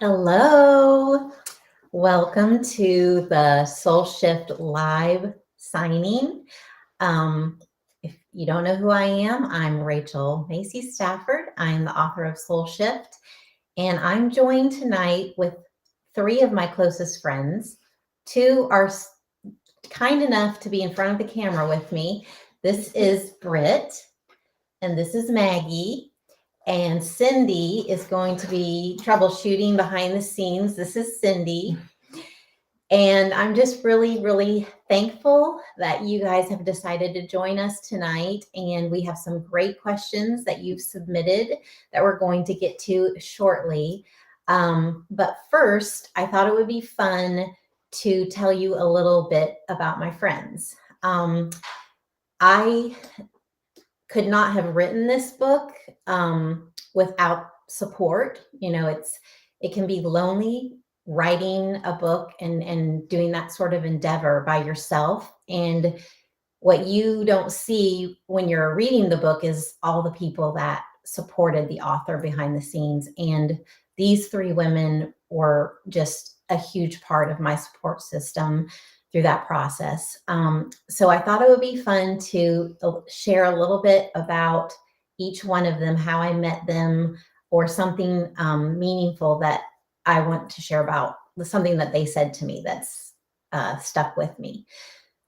Hello. Welcome to the Soul Shift live signing. If you don't know who I am, I'm Rachel Macy Stafford. I'm the author of Soul Shift, and I'm joined tonight with three of my closest friends. Two are kind enough to be in front of the camera with me. This is Britt, and this is Maggie. And Cindy is going to be troubleshooting behind the scenes. This is Cindy. And I'm just really, really thankful that you guys have decided to join us tonight. And we have some great questions that you've submitted that we're going to get to shortly. But first, I thought it would be fun to tell you a little bit about my friends. I could not have written this book without support. You know, it can be lonely writing a book and doing that sort of endeavor by yourself. And what you don't see when you're reading the book is all the people that supported the author behind the scenes. And these three women were just a huge part of my support system through that process. So I thought it would be fun to share a little bit about each one of them, how I met them, or something meaningful that I want to share about, something that they said to me that's stuck with me.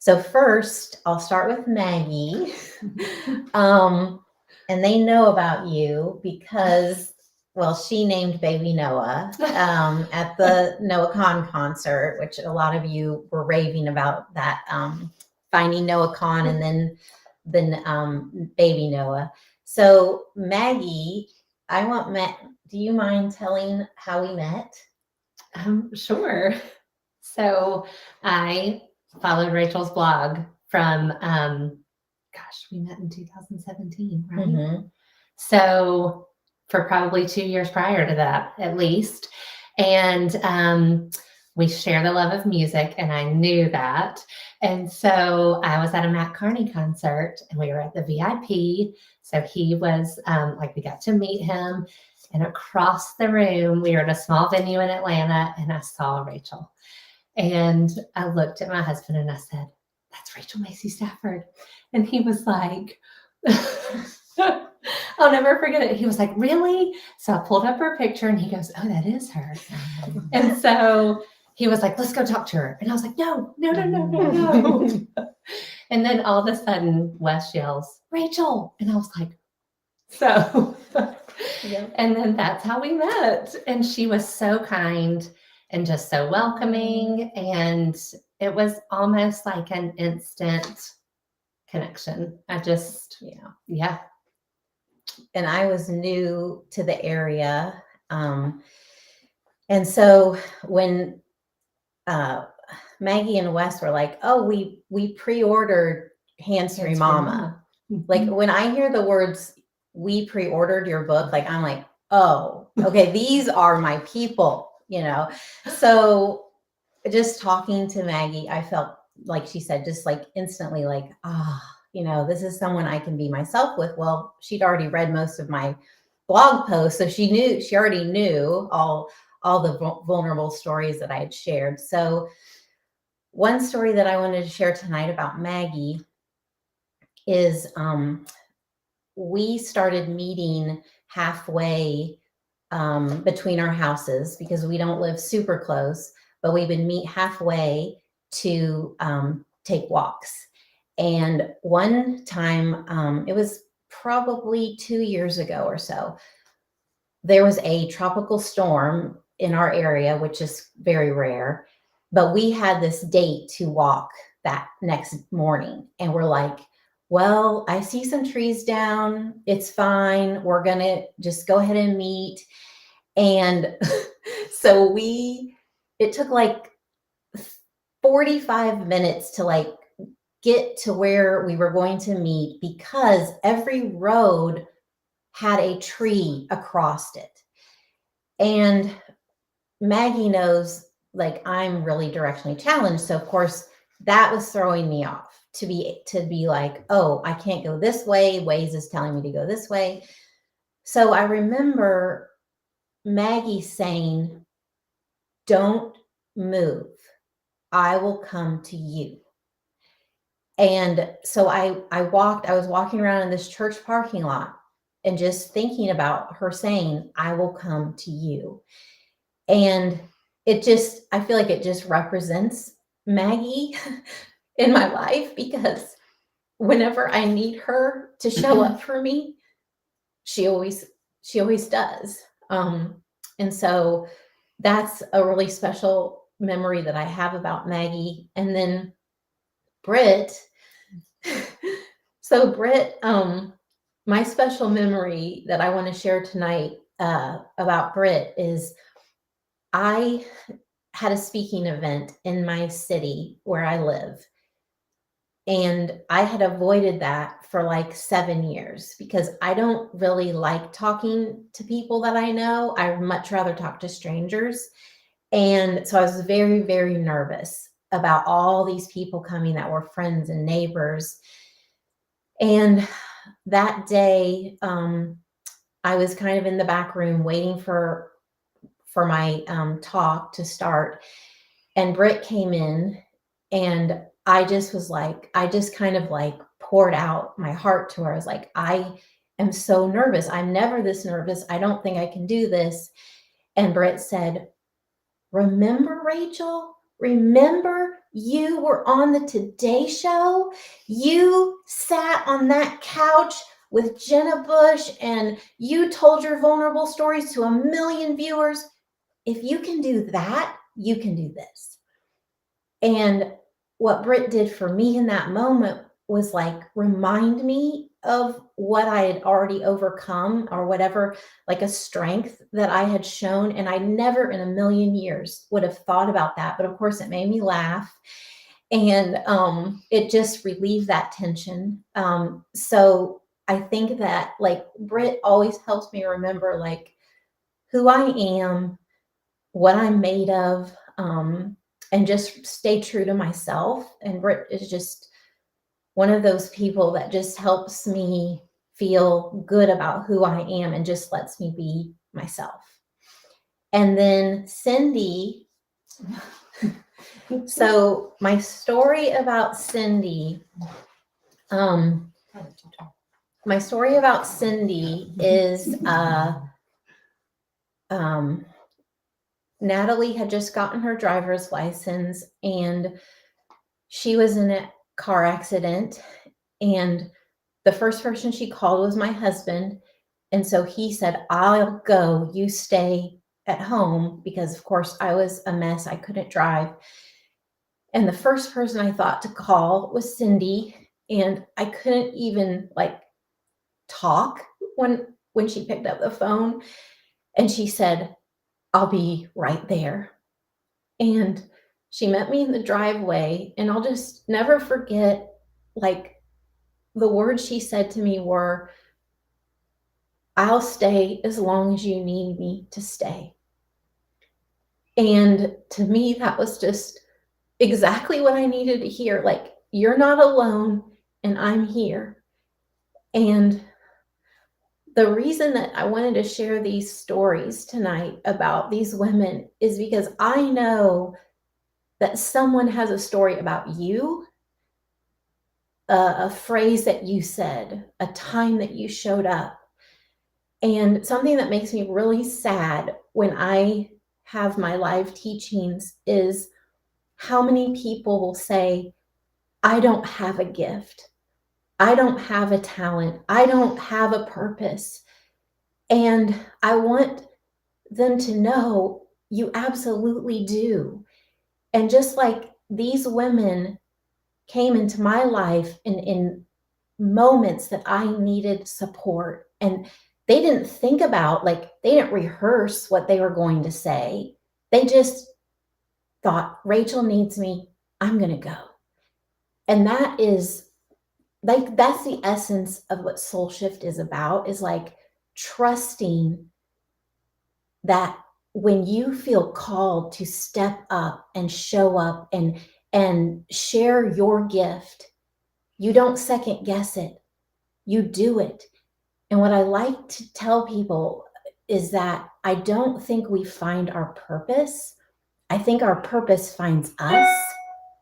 So first, I'll start with Maggie. And they know about you because, well, she named baby Noah at the Noah Khan concert, which a lot of you were raving about that, finding Noah Khan and then baby Noah. So Maggie, do you mind telling how we met? Sure. So I followed Rachel's blog from, we met in 2017, right? Mm-hmm. So for probably 2 years prior to that, at least. And we share the love of music, and I knew that. And so I was at a Matt Carney concert, and we were at the VIP. So he was we got to meet him. And across the room, we were at a small venue in Atlanta, and I saw Rachel. And I looked at my husband and I said, "That's Rachel Macy Stafford." And he was like, I'll never forget it. He was like, "Really?" So I pulled up her picture and he goes, "Oh, that is her." And so he was like, "Let's go talk to her." And I was like, No. And then all of a sudden, Wes yells, "Rachel." And I was like, so. Yep. And then that's how we met. And she was so kind and just so welcoming. And it was almost like an instant connection. Yeah. And I was new to the area. And so when Maggie and Wes were like, "Oh, we pre-ordered Hands Free Mama." Like when I hear the words, "We pre-ordered your book," like I'm like, "Oh, okay, these are my people," you know? So just talking to Maggie, I felt like she said, just like instantly like, this is someone I can be myself with. Well, she'd already read most of my blog posts, so she already knew all the vulnerable stories that I had shared. So one story that I wanted to share tonight about Maggie is we started meeting halfway between our houses because we don't live super close, but we would meet halfway to take walks. And one time, it was probably 2 years ago or so, there was a tropical storm in our area, which is very rare, but we had this date to walk that next morning. And we're like, well, I see some trees down. It's fine. We're going to just go ahead and meet. And so it took like 45 minutes to get to where we were going to meet because every road had a tree across it. And Maggie knows I'm really directionally challenged. So of course that was throwing me off to be like, oh, I can't go this way. Waze is telling me to go this way. So I remember Maggie saying, don't move. I will come to you. And so I was walking around in this church parking lot and just thinking about her saying, I will come to you. And I feel like it just represents Maggie in my life, because whenever I need her to show up for me, she always does. And so that's a really special memory that I have about Maggie. And then Britt. So Britt, my special memory that I want to share tonight about Britt is I had a speaking event in my city where I live. And I had avoided that for like 7 years because I don't really like talking to people that I know. I much rather talk to strangers. And so I was very, very nervous about all these people coming that were friends and neighbors. And that day, I was kind of in the back room waiting for my talk to start. And Britt came in, and I just kind of like poured out my heart to her. I was like, I am so nervous. I'm never this nervous. I don't think I can do this. And Britt said, remember, Rachel? Remember you were on the Today Show? You sat on that couch with Jenna Bush and you told your vulnerable stories to 1 million viewers. If you can do that, you can do this. And what Britt did for me in that moment was like remind me of what I had already overcome, or whatever, like a strength that I had shown. And I never in 1 million years would have thought about that. But of course, it made me laugh. And it just relieved that tension. So I think that like Britt always helps me remember like who I am, what I'm made of, and just stay true to myself. And Britt is just one of those people that just helps me feel good about who I am and just lets me be myself. And then Cindy. So my story about Cindy, is Natalie had just gotten her driver's license, and she was in a car accident, and the first person she called was my husband. And so he said, I'll go, you stay at home, because of course I was a mess. I couldn't drive. And the first person I thought to call was Cindy. And I couldn't even like talk when she picked up the phone. And she said, I'll be right there. And she met me in the driveway, and I'll just never forget, like, the words she said to me were, I'll stay as long as you need me to stay. And to me, that was just exactly what I needed to hear. Like, you're not alone, and I'm here. And the reason that I wanted to share these stories tonight about these women is because I know that someone has a story about you, a phrase that you said, a time that you showed up. And something that makes me really sad when I have my live teachings is how many people will say, I don't have a gift. I don't have a talent. I don't have a purpose. And I want them to know you absolutely do. And just like these women came into my life in moments that I needed support, and they didn't think about, like, they didn't rehearse what they were going to say. They just thought, Rachel needs me, I'm going to go. And that is like, that's the essence of what Soul Shift is about, is like trusting that when you feel called to step up and show up and share your gift, you don't second guess it. You do it. And what I like to tell people is that I don't think we find our purpose I think our purpose finds us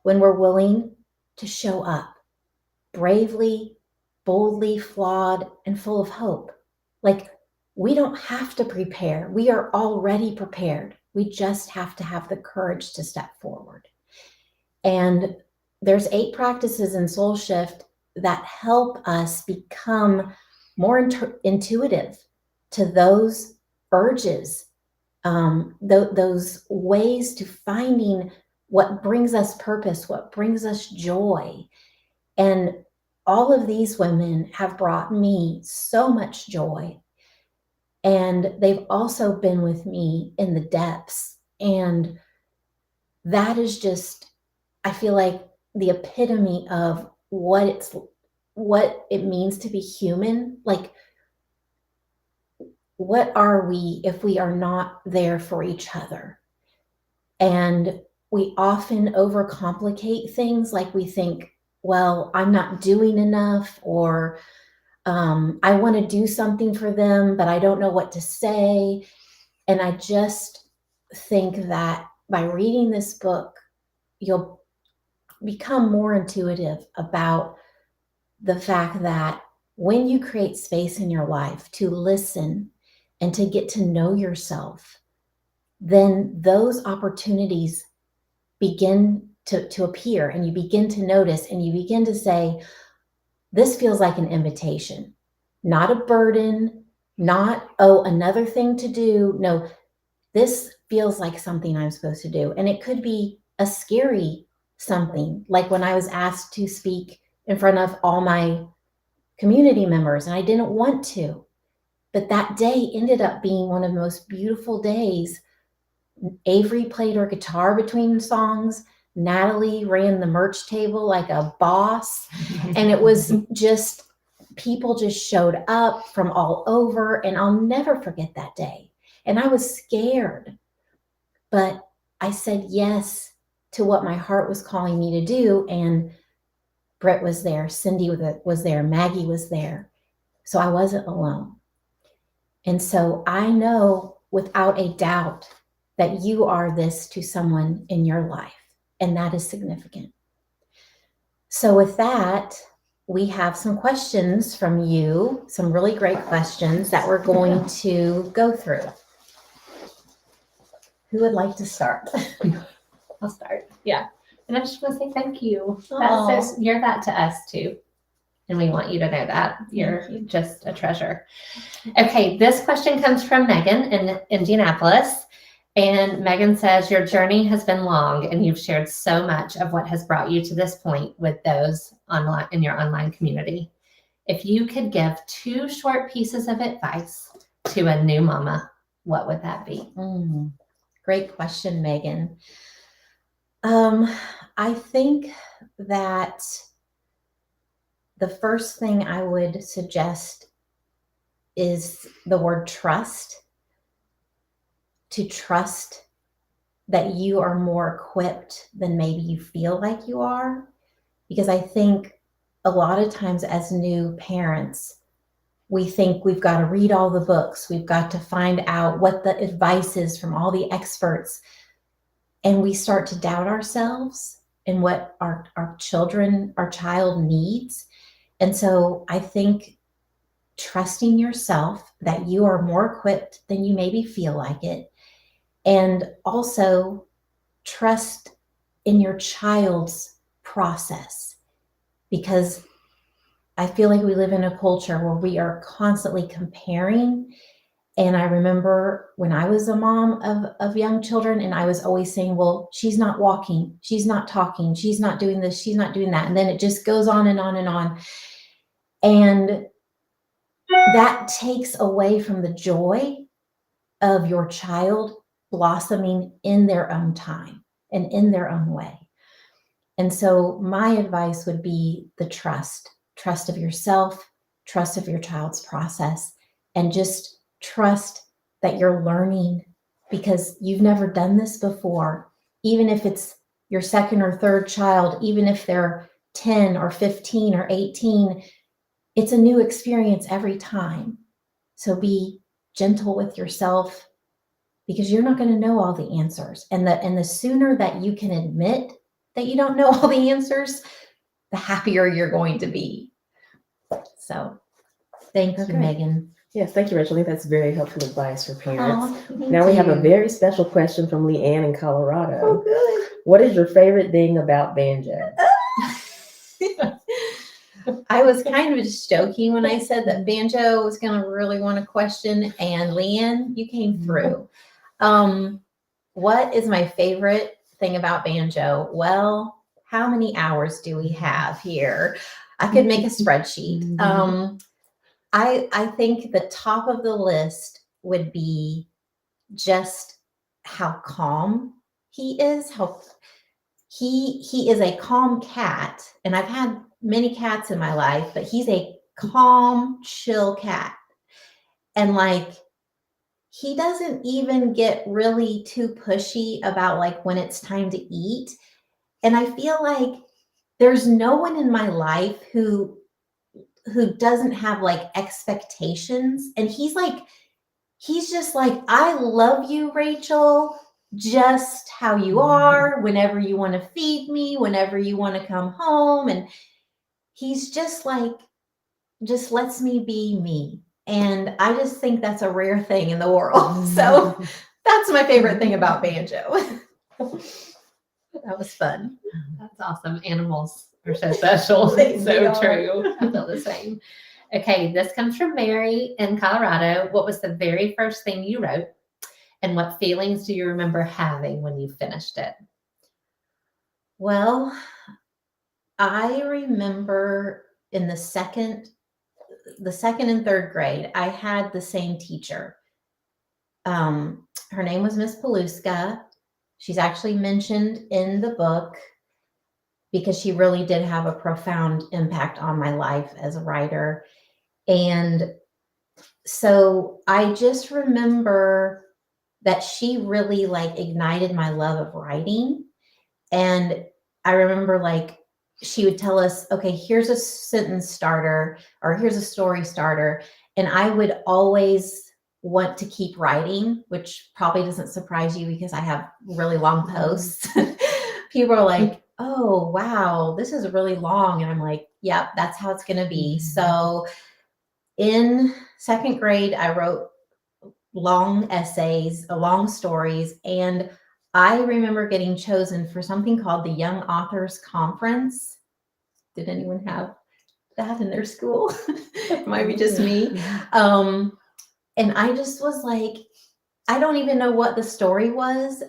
when we're willing to show up bravely, boldly, flawed, and full of hope. Like, we don't have to prepare. We are already prepared. We just have to have the courage to step forward. And there's 8 practices in Soul Shift that help us become more intuitive to those urges, those ways to finding what brings us purpose, what brings us joy. And all of these women have brought me so much joy. And they've also been with me in the depths. And that is just, I feel like, the epitome of what it means to be human. Like, what are we if we are not there for each other? And we often overcomplicate things. Like, we think, well, I'm not doing enough, or I want to do something for them, but I don't know what to say. And I just think that by reading this book, you'll become more intuitive about the fact that when you create space in your life to listen and to get to know yourself, then those opportunities begin to appear, and you begin to notice, and you begin to say, this feels like an invitation, not a burden, not, oh, another thing to do. No, this feels like something I'm supposed to do. And it could be a scary something, like when I was asked to speak in front of all my community members, and I didn't want to. But that day ended up being one of the most beautiful days. Avery played her guitar between songs. Natalie ran the merch table like a boss. And it was just, people just showed up from all over. And I'll never forget that day. And I was scared, but I said yes to what my heart was calling me to do. And Britt was there, Cindy was there, Maggie was there. So I wasn't alone. And so I know without a doubt that you are this to someone in your life, and that is significant. So with that, we have some questions from you, some really great questions that we're going to go through. Who would like to start? I'll start. Yeah. And I just want to say thank you. Aw. You're that to us too. And we want you to know that. You're just a treasure. Okay, this question comes from Megan in Indianapolis. And Megan says, your journey has been long and you've shared so much of what has brought you to this point with those online in your online community. If you could give 2 short pieces of advice to a new mama, what would that be? Great question, Megan. I think that the first thing I would suggest is the word trust. To trust that you are more equipped than maybe you feel like you are. Because I think a lot of times as new parents, we think we've got to read all the books. We've got to find out what the advice is from all the experts. And we start to doubt ourselves and what our child needs. And so I think trusting yourself that you are more equipped than you maybe feel like it. And also trust in your child's process, because I feel like we live in a culture where we are constantly comparing. And I remember when I was a mom of young children, and I was always saying, well, she's not walking, she's not talking, she's not doing this, she's not doing that. And then it just goes on and on and on. And that takes away from the joy of your child blossoming in their own time and in their own way. And so my advice would be the trust of yourself, trust of your child's process, and just trust that you're learning, because you've never done this before. Even if it's your second or third child, even if they're 10 or 15 or 18, it's a new experience every time. So be gentle with yourself because you're not going to know all the answers. And the sooner that you can admit that you don't know all the answers, the happier you're going to be. So thank you, Megan. Yes, thank you, Rachel. I think that's very helpful advice for parents. Aw, Now we have a you. very special question from Leanne in Colorado. Oh, good. What is your favorite thing about Banjo? I was kind of just joking when I said that Banjo was going to really want a question, and Leanne, you came through. What is my favorite thing about Banjo? Well, how many hours do we have here? I could make a spreadsheet. I think the top of the list would be just how calm he is. How he is a calm cat, and I've had many cats in my life, but he's a calm, chill cat. And like, he doesn't even get really too pushy about like when it's time to eat. And I feel like there's no one in my life who doesn't have like expectations. And he's just like, I love you, Rachel, just how you are, whenever you want to feed me, whenever you want to come home. And he's just like, just lets me be me. And I just think that's a rare thing in the world. So that's my favorite thing about Banjo. That was fun. That's awesome. Animals are so special. They So are. true. I feel the same. Okay, this comes from Mary in Colorado. What was the very first thing you wrote? And what feelings do you remember having when you finished it? Well, I remember in the second and third grade, I had the same teacher. Her name was Miss Paluska. She's actually mentioned in the book because she really did have a profound impact on my life as a writer. And so I just remember that she really like ignited my love of writing. And I remember like she would tell us, okay, here's a sentence starter or here's a story starter. And I would always want to keep writing, which probably doesn't surprise you because I have really long posts. People are like, oh, wow, this is really long. And I'm like, yep, that's how it's going to be. So in second grade, I wrote long essays, long stories, and I remember getting chosen for something called the Young Authors Conference. Did anyone have that in their school? It might be just me. And I just was like, I don't even know what the story was,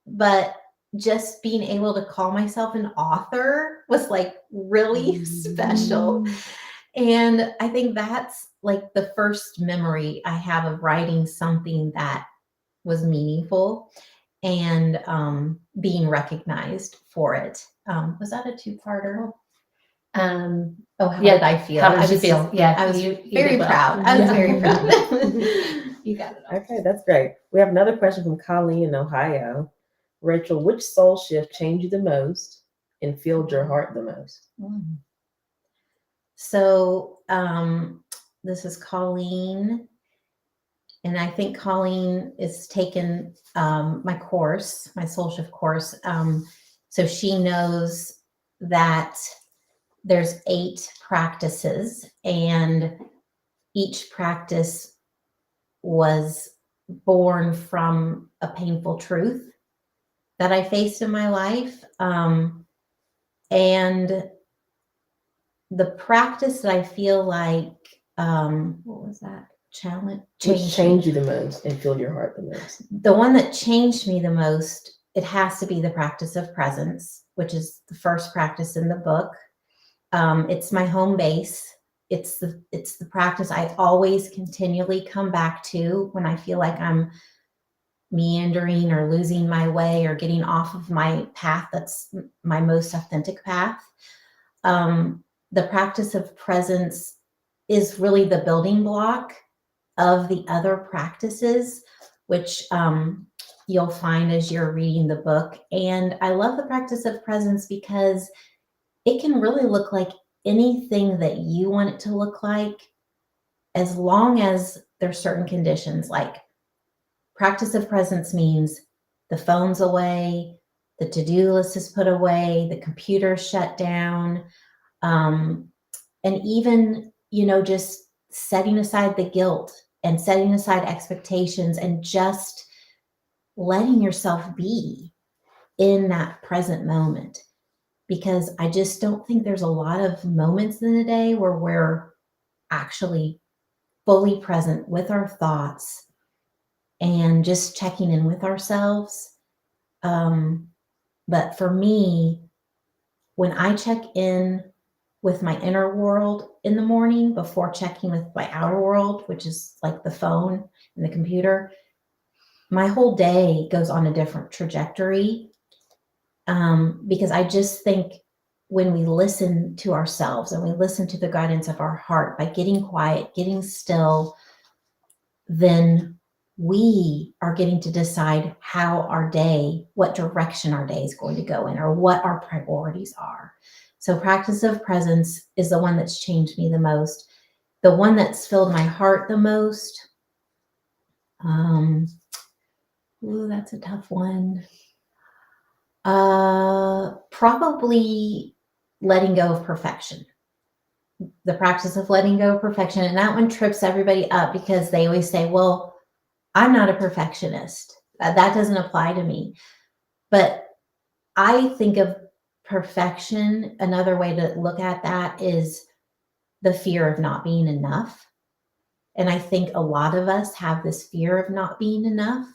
but just being able to call myself an author was like really special. And I think that's like the first memory I have of writing something that was meaningful and being recognized for it. Was that a two-parter? How did I feel? How did you feel? Yeah, I was you very did well. proud. I was very proud. You got it all. Okay, that's great. We have another question from Colleen in Ohio. Rachel, which soul shift changed you the most and filled your heart the most? So this is Colleen. And I think Colleen is taken my course, my soul shift course. So she knows that there's 8 practices, and each practice was born from a painful truth that I faced in my life. And the practice that I feel like, what was that? Which changed you the most and filled your heart the most? The one that changed me the most, it has to be the practice of presence, which is the first practice in the book. It's my home base. It's the practice I always continually come back to when I feel like I'm meandering or losing my way or getting off of my path that's my most authentic path. The practice of presence is really the building block of the other practices, which you'll find as you're reading the book. And I love the practice of presence because it can really look like anything that you want it to look like, as long as there's certain conditions. Like Practice of presence means the phone's away, the to-do list is put away, the computer's shut down, and even, just setting aside the guilt and setting aside expectations and just letting yourself be in that present moment. Because I just don't think there's a lot of moments in the day where we're actually fully present with our thoughts and just checking in with ourselves. But for me, when I check in with my inner world in the morning before checking with my outer world, which is like the phone and the computer, my whole day goes on a different trajectory. Because I just think when we listen to ourselves and we listen to the guidance of our heart by getting quiet, getting still, then we are getting to decide what direction our day is going to go in, or what our priorities are. So practice of presence is the one that's changed me the most. The one that's filled my heart the most. That's a tough one. Probably letting go of perfection. The practice of letting go of perfection. And that one trips everybody up because they always say, well, I'm not a perfectionist. That doesn't apply to me. But I think of perfection, another way to look at that is the fear of not being enough. And I think a lot of us have this fear of not being enough.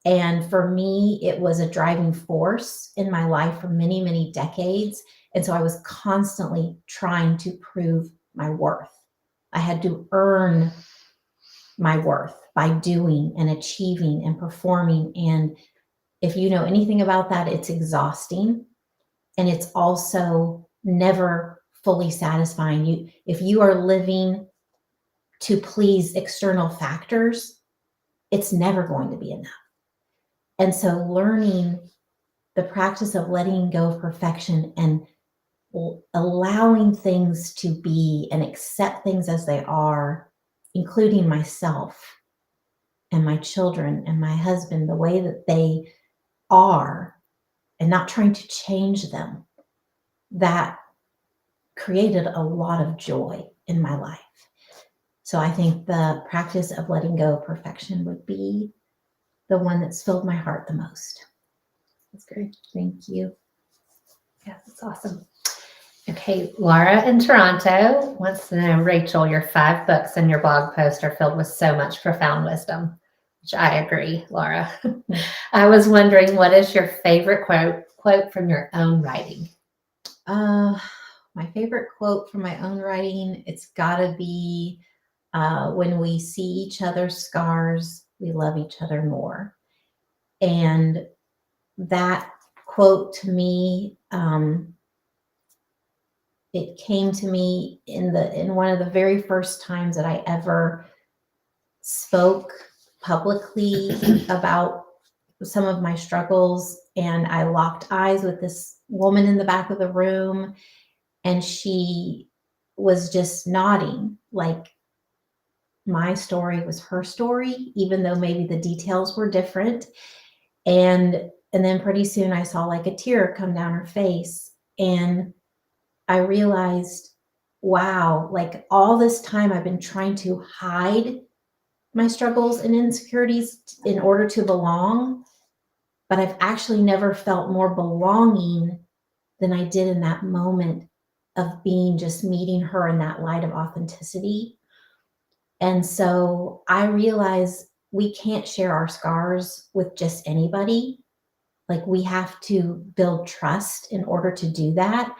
And for me, it was a driving force in my life for many, many decades. And so I was constantly trying to prove my worth. I had to earn my worth by doing and achieving and performing. And if you know anything about that, it's exhausting. And it's also never fully satisfying. If you are living to please external factors, it's never going to be enough. And so learning the practice of letting go of perfection and allowing things to be and accept things as they are, including myself and my children and my husband, the way that they are, and not trying to change them, that created a lot of joy in my life. So I think the practice of letting go of perfection would be the one that's filled my heart the most. That's great. Thank you. Yeah, that's awesome. Okay, Laura in Toronto wants to know, Rachel, your 5 books and your blog post are filled with so much profound wisdom, which I agree, Laura. I was wondering, what is your favorite quote from your own writing? My favorite quote from my own writing, it's gotta be, when we see each other's scars, we love each other more. And that quote to me, it came to me in one of the very first times that I ever spoke publicly about some of my struggles. And I locked eyes with this woman in the back of the room, and she was just nodding like my story was her story, even though maybe the details were different. And then pretty soon I saw like a tear come down her face, and I realized, wow, like all this time I've been trying to hide my struggles and insecurities in order to belong, but I've actually never felt more belonging than I did in that moment of just meeting her in that light of authenticity. And so I realize we can't share our scars with just anybody. Like, we have to build trust in order to do that.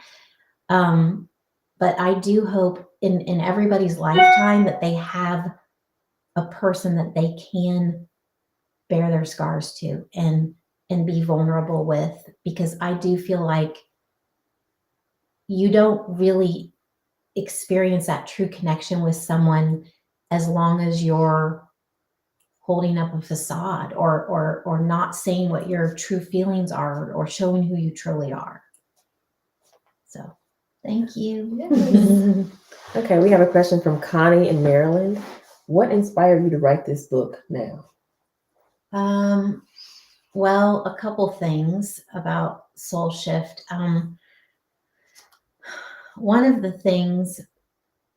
But I do hope in everybody's lifetime that they have a person that they can bear their scars to and be vulnerable with, because I do feel like you don't really experience that true connection with someone as long as you're holding up a facade or not saying what your true feelings are or showing who you truly are. So thank you. Yes. Okay, we have a question from Connie in Maryland. What inspired you to write this book now? Well, a couple things about soul shift. One of the things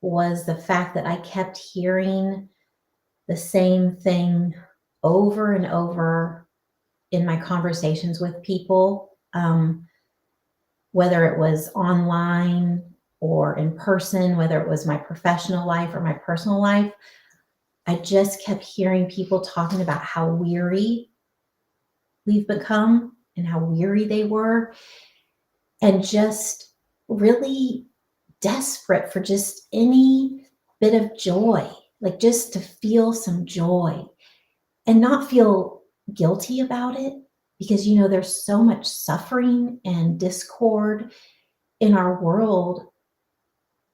was the fact that I kept hearing the same thing over and over in my conversations with people, whether it was online or in person, whether it was my professional life or my personal life. I just kept hearing people talking about how weary we've become and how weary they were, and just really desperate for just any bit of joy, like just to feel some joy and not feel guilty about it, because there's so much suffering and discord in our world.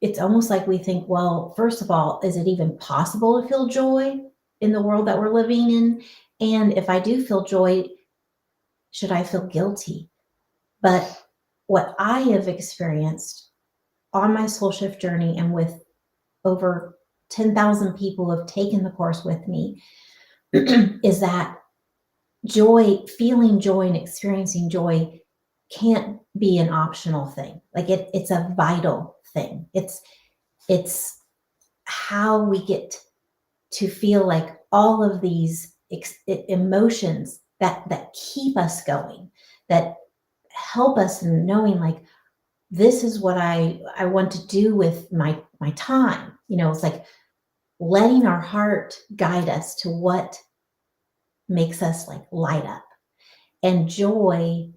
It's almost like we think, well, first of all, is it even possible to feel joy in the world that we're living in? And if I do feel joy, should I feel guilty? But what I have experienced on my soul shift journey, and with over 10,000 people who have taken the course with me, is that joy, feeling joy and experiencing joy can't be an optional thing. Like it's a vital thing. It's how we get to feel like all of these emotions that keep us going, that help us in knowing like, this is what I want to do with my time. It's like letting our heart guide us to what makes us like light up. And joy,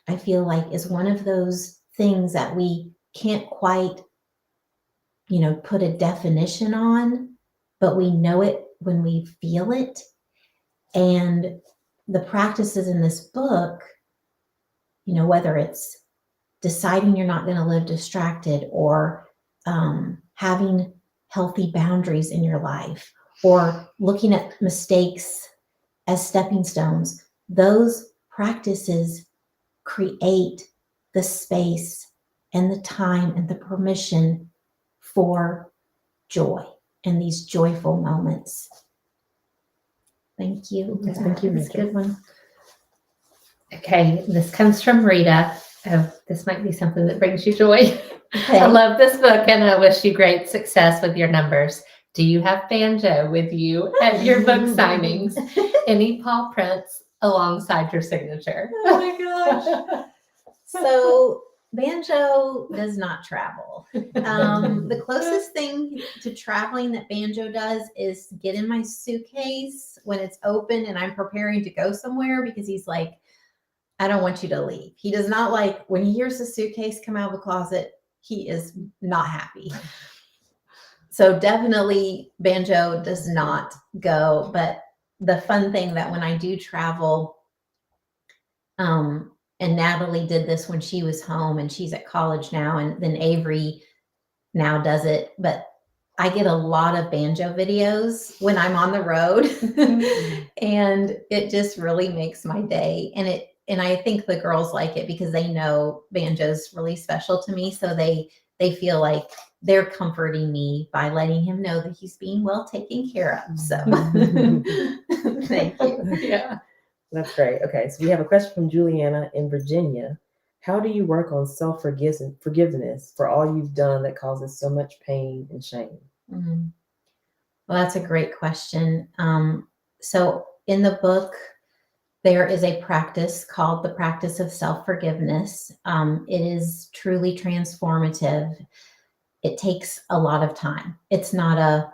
I feel like, is one of those things that we can't quite, put a definition on, but we know it when we feel it. And the practices in this book, whether it's deciding you're not going to live distracted, or having healthy boundaries in your life, or looking at mistakes as stepping stones, those practices create the space and the time and the permission for joy and these joyful moments. Thank you. Yes, thank you, That's a Rachel. good one. Okay, this comes from Rita. Oh, this might be something that brings you joy. Okay. I love this book, and I wish you great success with your numbers. Do you have Banjo with you at your book signings? Any paw prints alongside your signature? Oh my gosh. So Banjo does not travel. The closest thing to traveling that Banjo does is get in my suitcase when it's open and I'm preparing to go somewhere, because he's like, I don't want you to leave. He does not like when he hears the suitcase come out of the closet, he is not happy. So definitely Banjo does not go. But the fun thing that when I do travel, and Natalie did this when she was home, and she's at college now, and then Avery now does it, but I get a lot of Banjo videos when I'm on the road. And it just really makes my day. And I think the girls like it because they know Banjo's really special to me. So they feel like they're comforting me by letting him know that he's being well taken care of. So thank you. Yeah. That's great. Okay, so we have a question from Juliana in Virginia. How do you work on self-forgiveness for all you've done that causes so much pain and shame? Mm. Well, that's a great question. So in the book, there is a practice called the practice of self-forgiveness. It is truly transformative. It takes a lot of time. It's not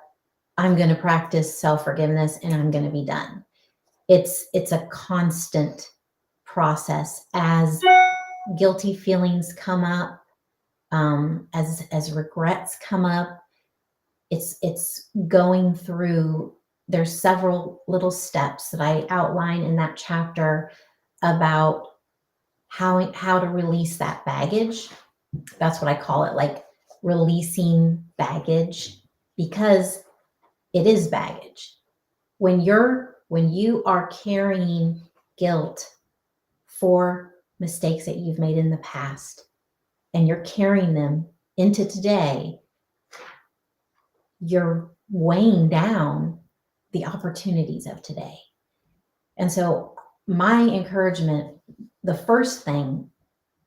I'm going to practice self-forgiveness and I'm going to be done. It's a constant process as guilty feelings come up, as regrets come up. It's going through. There's several little steps that I outline in that chapter about how to release that baggage. That's what I call it, like releasing baggage, because it is baggage. When you are carrying guilt for mistakes that you've made in the past, and you're carrying them into today, you're weighing down the opportunities of today. And so my encouragement, the first thing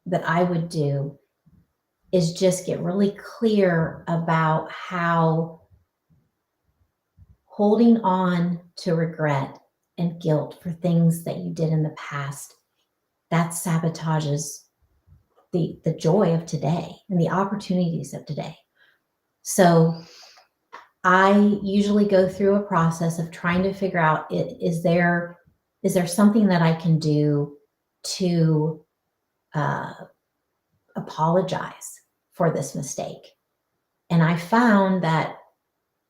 that I would do is just get really clear about how holding on to regret and guilt for things that you did in the past, that sabotages the joy of today and the opportunities of today. So I usually go through a process of trying to figure out, is there something that I can do to apologize for this mistake? And I found that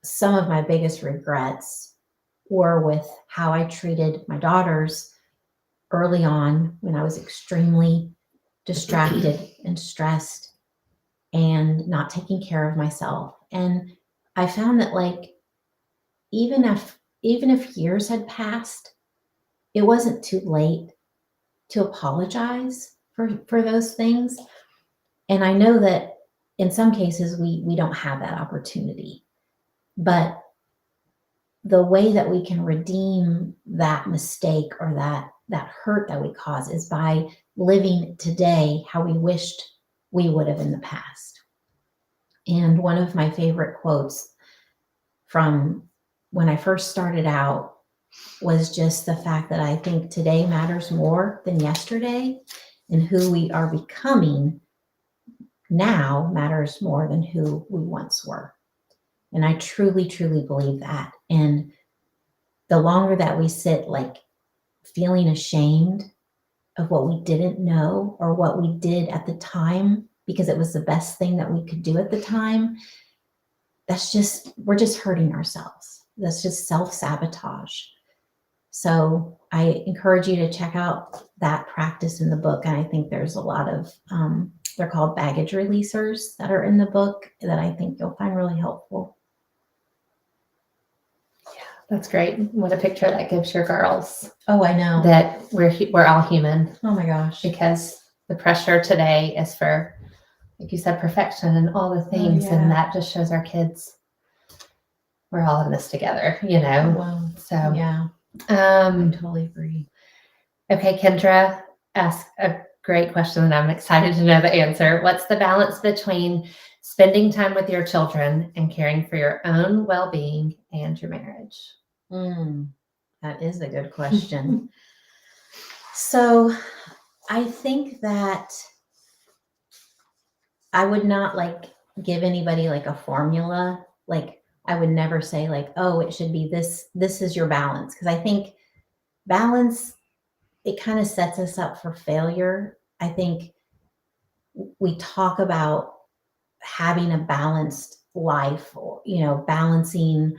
some of my biggest regrets were with how I treated my daughters early on when I was extremely distracted and stressed and not taking care of myself. And I found that, like, even if years had passed, it wasn't too late to apologize for those things. And I know that in some cases we don't have that opportunity, but the way that we can redeem that mistake or that hurt that we cause is by living today how we wished we would have in the past. And one of my favorite quotes from when I first started out was just the fact that I think today matters more than yesterday, and who we are becoming now matters more than who we once were. And I truly, truly believe that. And the longer that we sit like feeling ashamed of what we didn't know or what we did at the time because it was the best thing that we could do at the time, we're just hurting ourselves. That's just self-sabotage. So I encourage you to check out that practice in the book. And I think there's a lot of, they're called baggage releasers that are in the book that I think you'll find really helpful. That's great. What a picture that gives your girls. Oh, I know. That we're all human. Oh my gosh. Because the pressure today is for, like you said, perfection and all the things. yeah. And that just shows our kids we're all in this together, you know? Wow. So, Yeah, I totally agree. Okay, Kendra asked a great question and I'm excited to know the answer. What's the balance between spending time with your children and caring for your own well-being and your marriage? That is a good question. So I think that I would not like give anybody like a formula. Like I would never say like, oh, it should be this is your balance. Because I think balance, it kind of sets us up for failure. I think we talk about having a balanced life, or, balancing,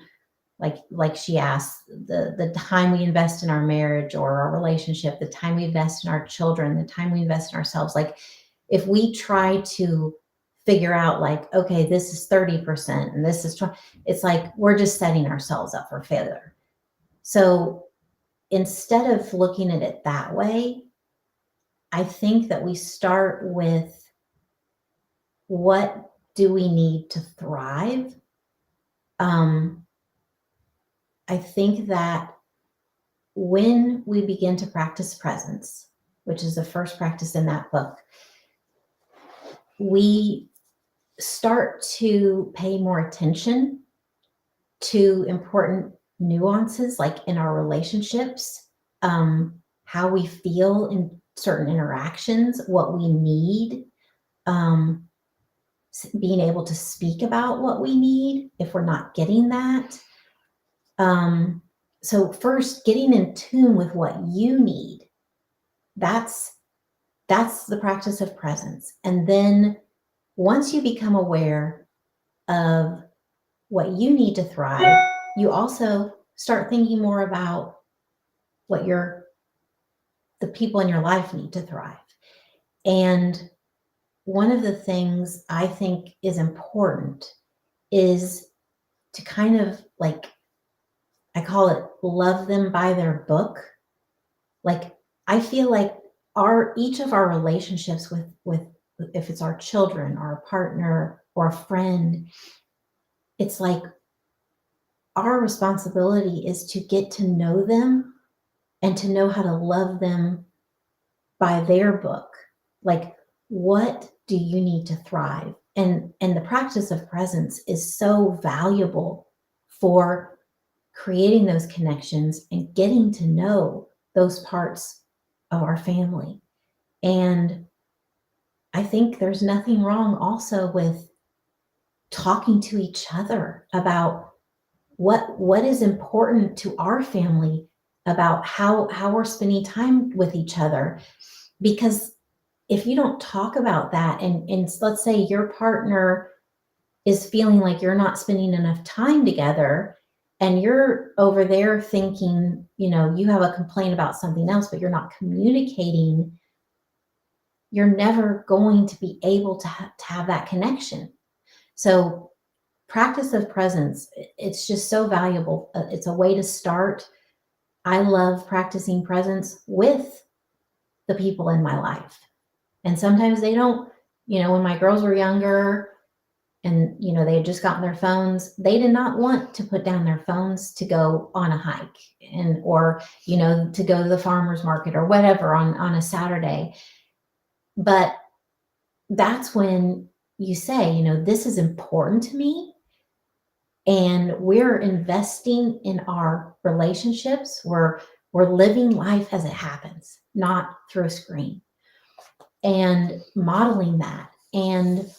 like she asked, the time we invest in our marriage or our relationship, the time we invest in our children, the time we invest in ourselves. Like if we try to figure out like, okay, this is 30% and this is 20, it's like we're just setting ourselves up for failure. So instead of looking at it that way, I think that we start with, what do we need to thrive? I think that when we begin to practice presence, which is the first practice in that book, we start to pay more attention to important nuances, like in our relationships, how we feel in certain interactions, what we need, being able to speak about what we need if we're not getting that. So first, getting in tune with what you need, that's the practice of presence. And then once you become aware of what you need to thrive, you also start thinking more about what the people in your life need to thrive. And one of the things I think is important is to kind of like, I call it love them by their book. Like I feel like each of our relationships with if it's our children or a partner or a friend, it's like our responsibility is to get to know them and to know how to love them by their book. Like, what do you need to thrive? And the practice of presence is so valuable for creating those connections and getting to know those parts of our family. And I think there's nothing wrong also with talking to each other about what is important to our family, about how we're spending time with each other. Because if you don't talk about that, and let's say your partner is feeling like you're not spending enough time together, and you're over there thinking, you have a complaint about something else, but you're not communicating, you're never going to be able to have that connection. So practice of presence, it's just so valuable. It's a way to start. I love practicing presence with the people in my life. And sometimes they don't, when my girls were younger and, they had just gotten their phones, they did not want to put down their phones to go on a hike or to go to the farmer's market or whatever on a Saturday. But that's when you say, this is important to me. And we're investing in our relationships. We're living life as it happens, not through a screen, and modeling that. And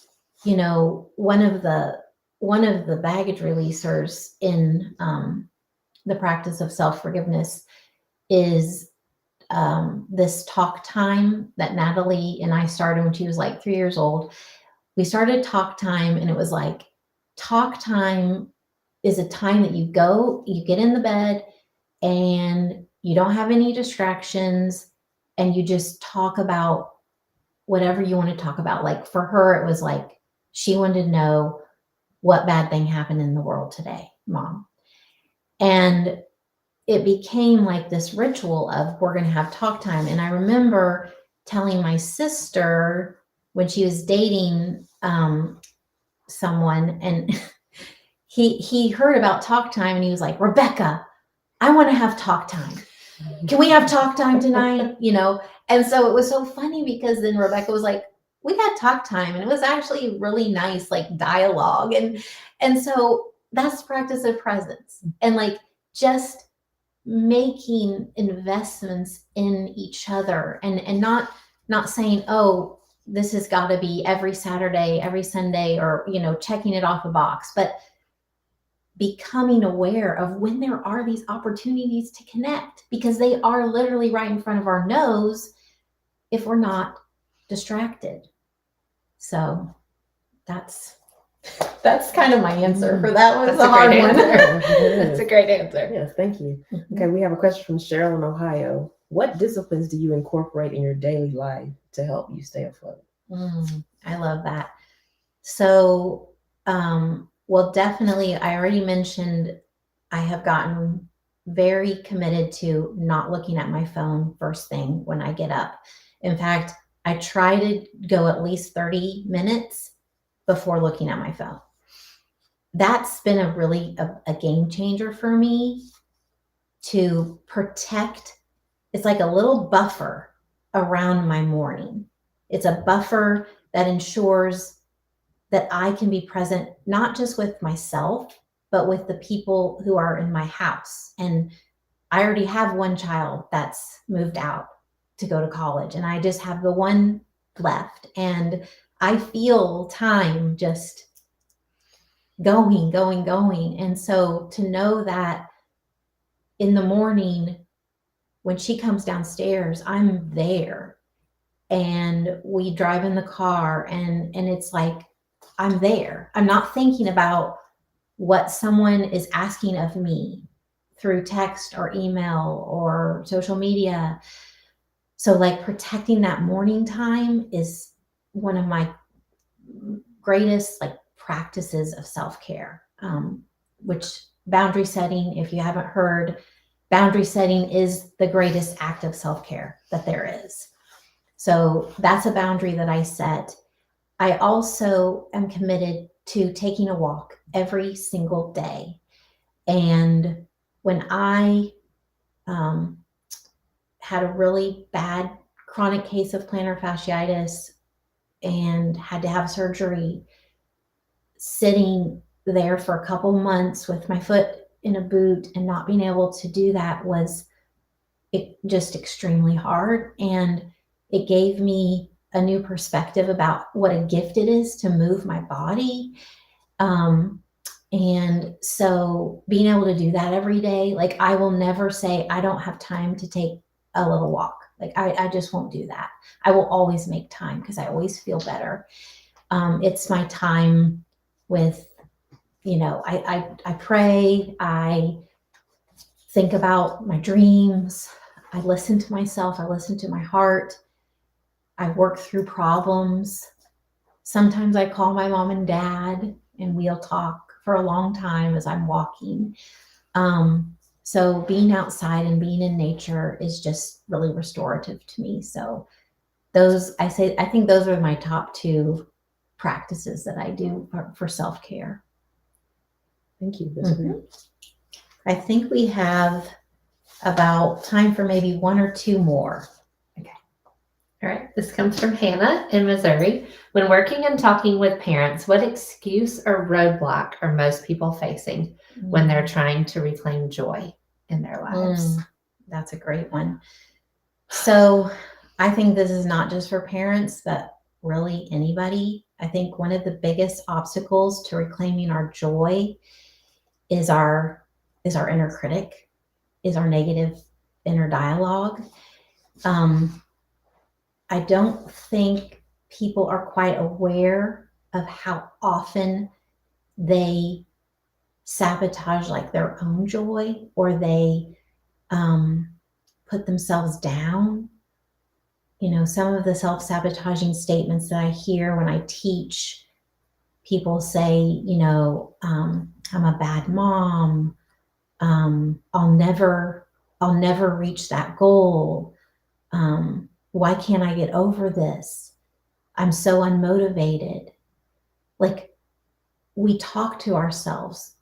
one of the baggage releasers in the practice of self-forgiveness is this talk time that Natalie and I started when she was like 3 years old. We started talk time, and it was like, talk time is a time that you get in the bed and you don't have any distractions, and you just talk about whatever you want to talk about. Like for her, it was like, she wanted to know what bad thing happened in the world today, Mom. And it became like this ritual of, we're going to have talk time. And I remember telling my sister when she was dating someone, and he heard about talk time, and he was like, Rebecca, I want to have talk time. Can we have talk time tonight? And so it was so funny, because then Rebecca was like, we had talk time, and it was actually really nice, like dialogue. And so that's practice of presence, and like just making investments in each other, and not saying, oh, this has got to be every Saturday, every Sunday, or checking it off a box, but becoming aware of when there are these opportunities to connect, because they are literally right in front of our nose if we're not distracted. So that's kind of my answer for that one. It's a hard one. That's a great answer. Yes, thank you. Mm-hmm. Okay, we have a question from Cheryl in Ohio. What disciplines do you incorporate in your daily life to help you stay afloat? I love that. So, well, definitely, I already mentioned I have gotten very committed to not looking at my phone first thing when I get up. In fact, I try to go at least 30 minutes before looking at my phone. That's been a game changer for me, to protect. It's like a little buffer around my morning. It's a buffer that ensures that I can be present, not just with myself, but with the people who are in my house. And I already have one child that's moved out to go to college, and I just have the one left. And I feel time just going. And so to know that in the morning, when she comes downstairs, I'm there, and we drive in the car, and it's like, I'm there. I'm not thinking about what someone is asking of me through text or email or social media. So like protecting that morning time is one of my greatest like practices of self-care, which boundary setting, if you haven't heard, boundary setting is the greatest act of self-care that there is. So that's a boundary that I set. I also am committed to taking a walk every single day. And when I had a really bad chronic case of plantar fasciitis and had to have surgery, sitting there for a couple months with my foot in a boot and not being able to do that was just extremely hard. And it gave me a new perspective about what a gift it is to move my body. And so being able to do that every day, like I will never say I don't have time to take a little walk. Like I just won't do that. I will always make time because I always feel better. It's my time with, I pray, I think about my dreams, I listen to myself, I listen to my heart, I work through problems. Sometimes I call my mom and dad and we'll talk for a long time as I'm walking. So being outside and being in nature is just really restorative to me. So I think those are my top two practices that I do for self-care. Thank you. That's great. I think we have about time for maybe one or two more. All right, this comes from Hannah in Missouri. When working and talking with parents, what excuse or roadblock are most people facing when they're trying to reclaim joy in their lives? That's a great one. So I think this is not just for parents, but really anybody. I think one of the biggest obstacles to reclaiming our joy is our inner critic, is our negative inner dialogue. I don't think people are quite aware of how often they sabotage like their own joy, or they put themselves down. Some of the self-sabotaging statements that I hear when I teach, people say, I'm a bad mom. I'll never reach that goal. Why can't I get over this? I'm so unmotivated. Like, we talk to ourselves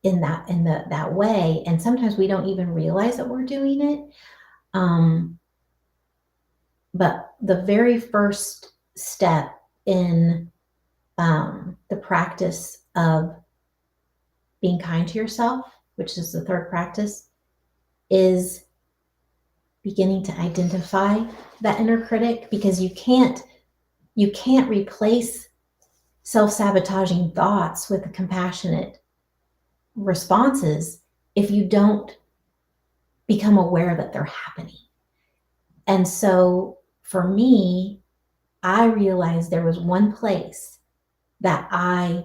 in that way, and sometimes we don't even realize that we're doing it. But the very first step in the practice of being kind to yourself, which is the third practice, is beginning to identify that inner critic, because you can't replace self-sabotaging thoughts with the compassionate responses if you don't become aware that they're happening. And so for me, I realized there was one place that I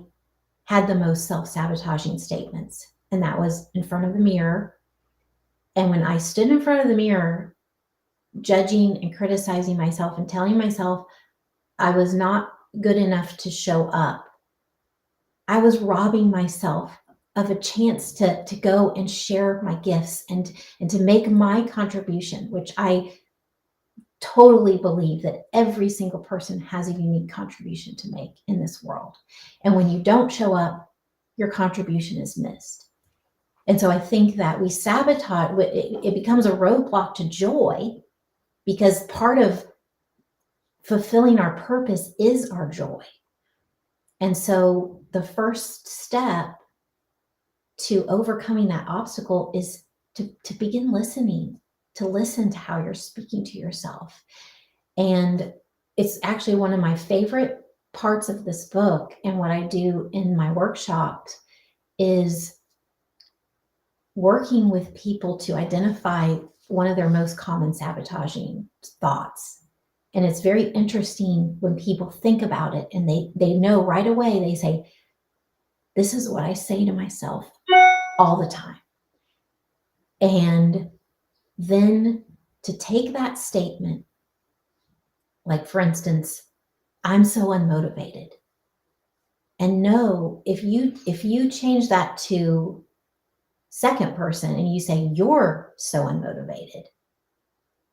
had the most self-sabotaging statements, and that was in front of the mirror. And when I stood in front of the mirror, judging and criticizing myself and telling myself I was not good enough to show up, I was robbing myself of a chance to go and share my gifts and to make my contribution, which I totally believe that every single person has a unique contribution to make in this world. And when you don't show up, your contribution is missed. And so I think that we sabotage, it becomes a roadblock to joy, because part of fulfilling our purpose is our joy. And so the first step to overcoming that obstacle is to begin listening, to listen to how you're speaking to yourself. And it's actually one of my favorite parts of this book, and what I do in my workshops is working with people to identify one of their most common sabotaging thoughts. And it's very interesting when people think about it and they know right away. They say, this is what I say to myself all the time. And then to take that statement, like for instance, I'm so unmotivated. And know, if you change that to second person and you say, you're so unmotivated,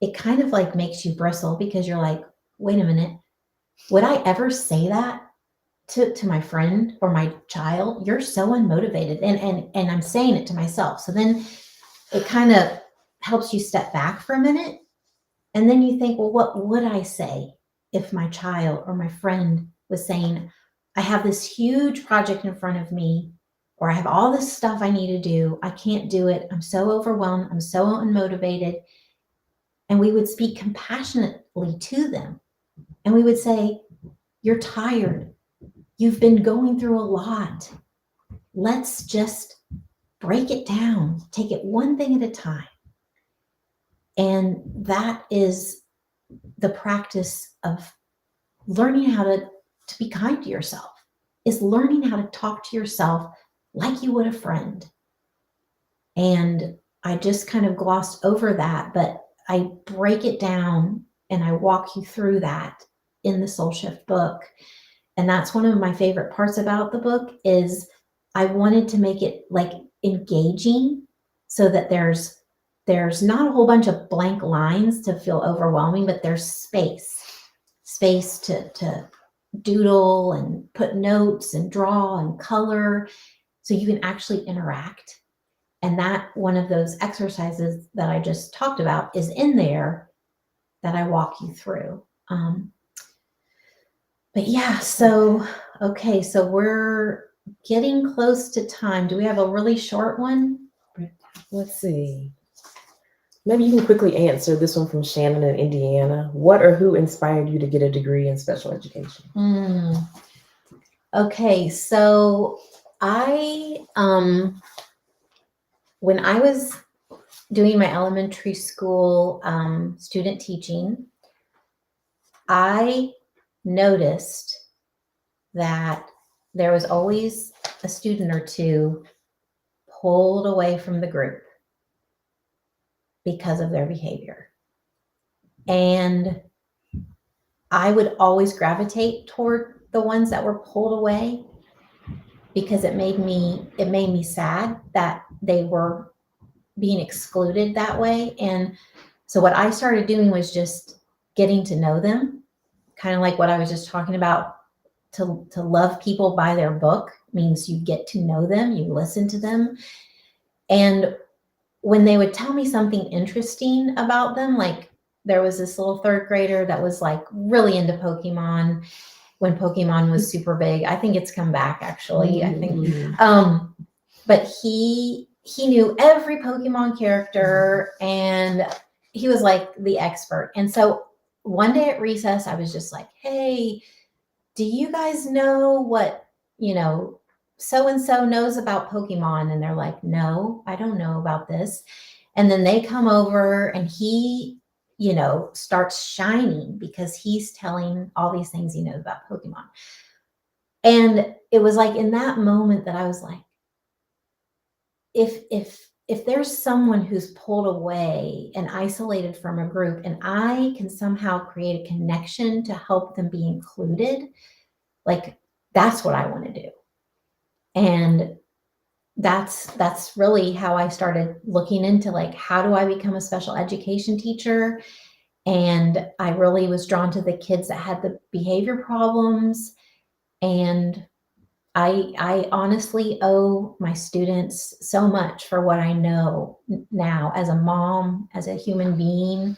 it kind of like makes you bristle, because you're like, wait a minute, would I ever say that to my friend or my child? You're so unmotivated. And I'm saying it to myself. So then it kind of helps you step back for a minute And then you think, well, what would I say if my child or my friend was saying, I have this huge project in front of me, or I have all this stuff I need to do. I can't do it. I'm so overwhelmed. I'm so unmotivated. And we would speak compassionately to them. And we would say, you're tired. You've been going through a lot. Let's just break it down. Take it one thing at a time. And that is the practice of learning how to be kind to yourself, is learning how to talk to yourself like you would a friend. And I just kind of glossed over that, but I break it down and I walk you through that in the Soul Shift book. And that's one of my favorite parts about the book, is I wanted to make it like engaging so that there's not a whole bunch of blank lines to feel overwhelming, but there's space to doodle and put notes and draw and color so you can actually interact. And that one of those exercises that I just talked about is in there that I walk you through. But yeah, so, okay, so we're getting close to time. Do we have a really short one? Let's see. Maybe you can quickly answer this one from Shannon in Indiana. What or who inspired you to get a degree in special education? Okay, so when I was doing my elementary school student teaching, I noticed that there was always a student or two pulled away from the group because of their behavior. And I would always gravitate toward the ones that were pulled away because it made me sad that they were being excluded that way. And so what I started doing was just getting to know them, kind of like what I was just talking about. To love people by their book means you get to know them, you listen to them. And when they would tell me something interesting about them, like there was this little third grader that was like really into Pokemon when Pokemon was super big. I think it's come back actually. I think, but he knew every Pokemon character and he was like the expert. And so one day at recess, I was just like, hey, do you guys know what, so-and-so knows about Pokemon? And they're like, no, I don't know about this. And then they come over and he, starts shining because he's telling all these things he knows about Pokemon. And it was like in that moment that I was like, if there's someone who's pulled away and isolated from a group and I can somehow create a connection to help them be included, like that's what I want to do. And that's really how I started looking into like, how do I become a special education teacher? And I really was drawn to the kids that had the behavior problems. And I honestly owe my students so much for what I know now as a mom, as a human being,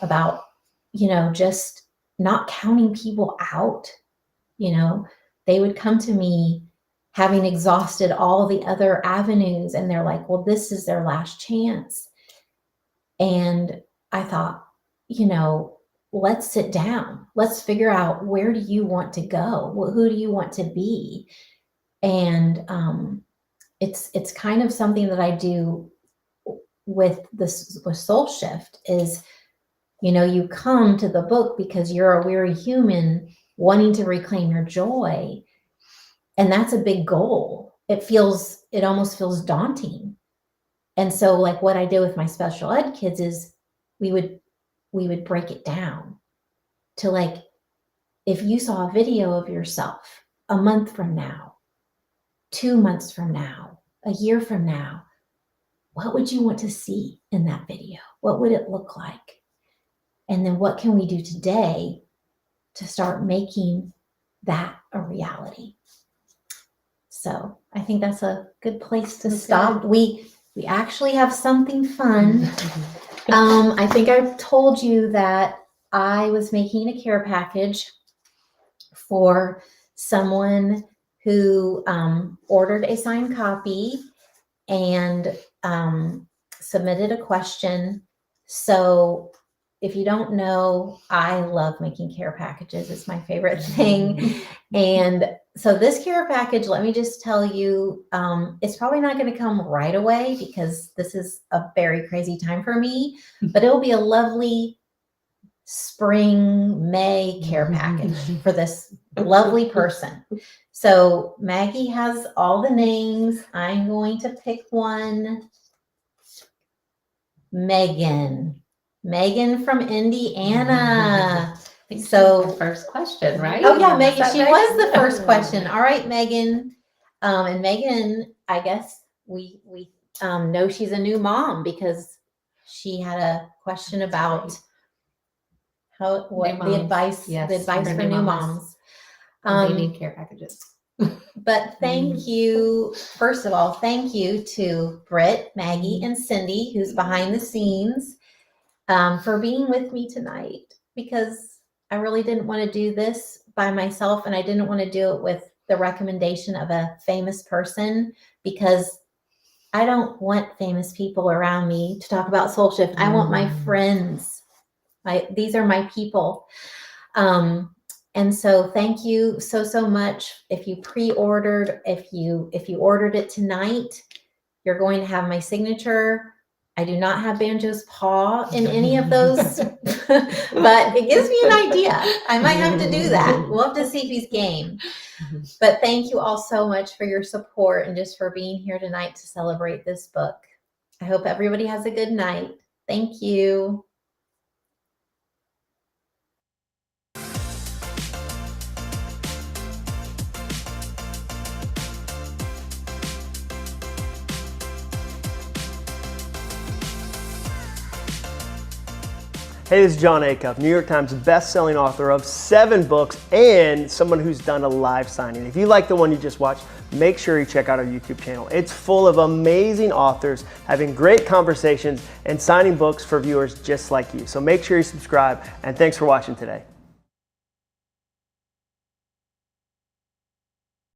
about, just not counting people out. They would come to me having exhausted all the other avenues and they're like, well, this is their last chance. And I thought, let's sit down. Let's figure out, where do you want to go? Who do you want to be? And it's kind of something that I do with Soul Shift is, you come to the book because you're a weary human wanting to reclaim your joy. And that's a big goal. It almost feels daunting. And so like what I did with my special ed kids is we would break it down to like, if you saw a video of yourself a month from now, 2 months from now, a year from now, what would you want to see in that video? What would it look like? And then what can we do today to start making that a reality? So I think that's a good place to stop. We actually have something fun. I think I've told you that I was making a care package for someone who ordered a signed copy and submitted a question. So if you don't know, I love making care packages. It's my favorite thing. And so this care package, let me just tell you, it's probably not going to come right away because this is a very crazy time for me, but it'll be a lovely spring, May care package for this lovely person. So Maggie has all the names. I'm going to pick one. Megan from Indiana. So first question, right? Oh yeah, Megan. She was the first question. All right, Megan. And Megan, I guess we know she's a new mom because she had a question about the advice for new moms. They need care packages. But thank you. First of all, thank you to Britt, Maggie, and Cindy, who's behind the scenes, for being with me tonight, because I really didn't want to do this by myself, and I didn't want to do it with the recommendation of a famous person, because I don't want famous people around me to talk about soul shift. I want my friends. These are my people. And so thank you so much. If you pre-ordered, if you ordered it tonight, you're going to have my signature. I do not have Banjo's paw in any of those, but it gives me an idea. I might have to do that. We'll have to see if he's game. But thank you all so much for your support and just for being here tonight to celebrate this book. I hope everybody has a good night. Thank you. Hey, this is John Acuff, New York Times best-selling author of 7 books and someone who's done a live signing. If you like the one you just watched, make sure you check out our YouTube channel. It's full of amazing authors having great conversations and signing books for viewers just like you. So make sure you subscribe, and thanks for watching today.